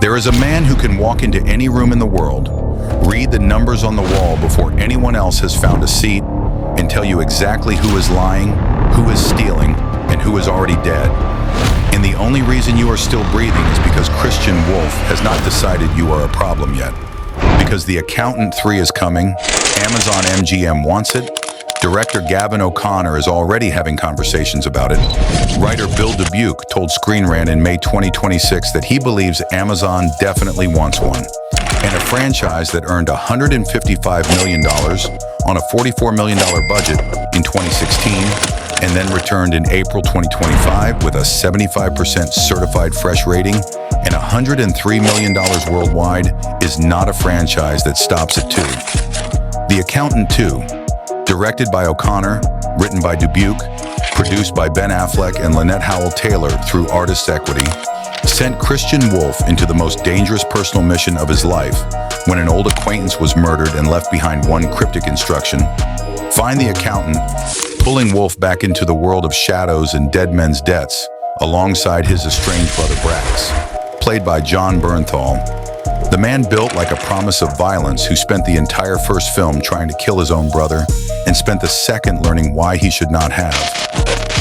There is a man who can walk into any room in the world, read the numbers on the wall before anyone else has found a seat, and tell you exactly who is lying, who is stealing, and who is already dead. And the only reason you are still breathing is because Christian Wolf has not decided you are a problem yet. Because The Accountant 3 is coming, Amazon MGM wants it, director Gavin O'Connor is already having conversations about it, writer Bill Dubuque told Screen Rant in May 2026 that he believes Amazon definitely wants one, and a franchise that earned $155 million on a $44 million budget in 2016, and then returned in April 2025 with a 75% certified fresh rating and $103 million worldwide is not a franchise that stops at 2. The Accountant 2, directed by O'Connor, written by Dubuque, produced by Ben Affleck and Lynette Howell-Taylor through Artists Equity, sent Christian Wolf into the most dangerous personal mission of his life when an old acquaintance was murdered and left behind one cryptic instruction: find the accountant, pulling Wolf back into the world of shadows and dead men's debts, alongside his estranged brother Brax, played by Jon Bernthal. The man built like a promise of violence who spent the entire first film trying to kill his own brother and spent the second learning why he should not have.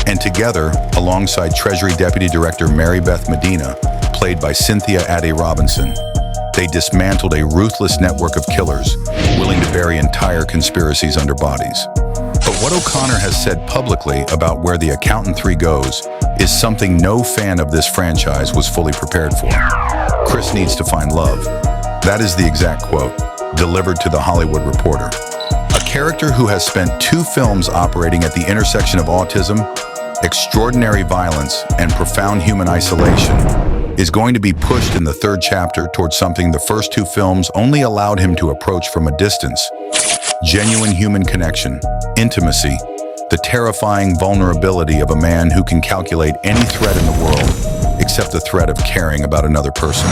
And together, alongside Treasury Deputy Director Mary Beth Medina, played by Cynthia Ade Robinson, they dismantled a ruthless network of killers willing to bury entire conspiracies under bodies. But what O'Connor has said publicly about where The Accountant 3 goes is something no fan of this franchise was fully prepared for. Chris needs to find love. That is the exact quote, delivered to The Hollywood Reporter. A character who has spent 2 films operating at the intersection of autism, extraordinary violence, and profound human isolation is going to be pushed in the 3rd chapter towards something the first 2 films only allowed him to approach from a distance: genuine human connection, intimacy, the terrifying vulnerability of a man who can calculate any threat in the world except the threat of caring about another person.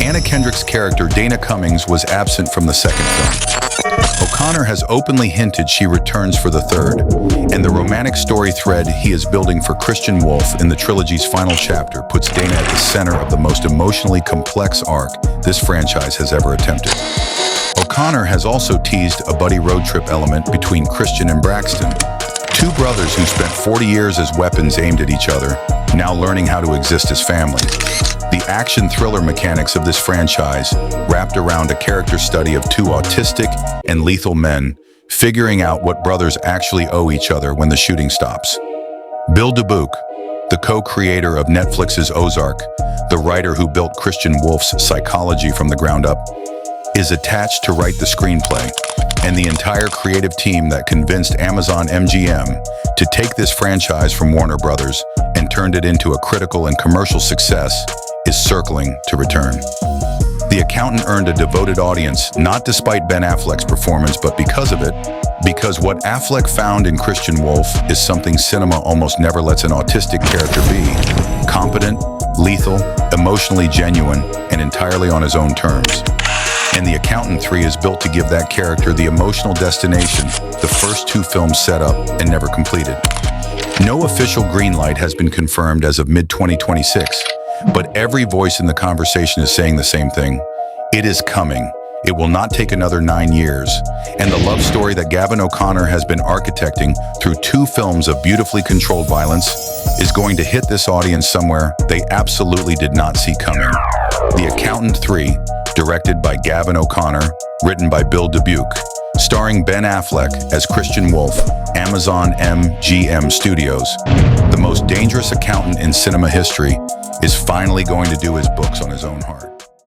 Anna Kendrick's character, Dana Cummings, was absent from the 2nd film. O'Connor has openly hinted she returns for the 3rd, and the romantic story thread he is building for Christian Wolf in the trilogy's final chapter puts Dana at the center of the most emotionally complex arc this franchise has ever attempted. O'Connor has also teased a buddy road trip element between Christian and Braxton, 2 brothers who spent 40 years as weapons aimed at each other, now learning how to exist as family. The action thriller mechanics of this franchise, wrapped around a character study of 2 autistic and lethal men, figuring out what brothers actually owe each other when the shooting stops. Bill Dubuque, the co-creator of Netflix's Ozark, the writer who built Christian Wolf's psychology from the ground up, is attached to write the screenplay, and the entire creative team that convinced Amazon MGM to take this franchise from Warner Brothers and turned it into a critical and commercial success is circling to return. The Accountant earned a devoted audience, not despite Ben Affleck's performance, but because of it, because what Affleck found in Christian Wolf is something cinema almost never lets an autistic character be: competent, lethal, emotionally genuine, and entirely on his own terms. And The Accountant 3 is built to give that character the emotional destination the first 2 films set up and never completed. No official green light has been confirmed as of mid-2026, but every voice in the conversation is saying the same thing. It is coming. It will not take another 9 years. And the love story that Gavin O'Connor has been architecting through 2 films of beautifully controlled violence is going to hit this audience somewhere they absolutely did not see coming. The Accountant 3, directed by Gavin O'Connor, written by Bill Dubuque, starring Ben Affleck as Christian Wolf, Amazon MGM Studios. The most dangerous accountant in cinema history is finally going to do his books on his own heart.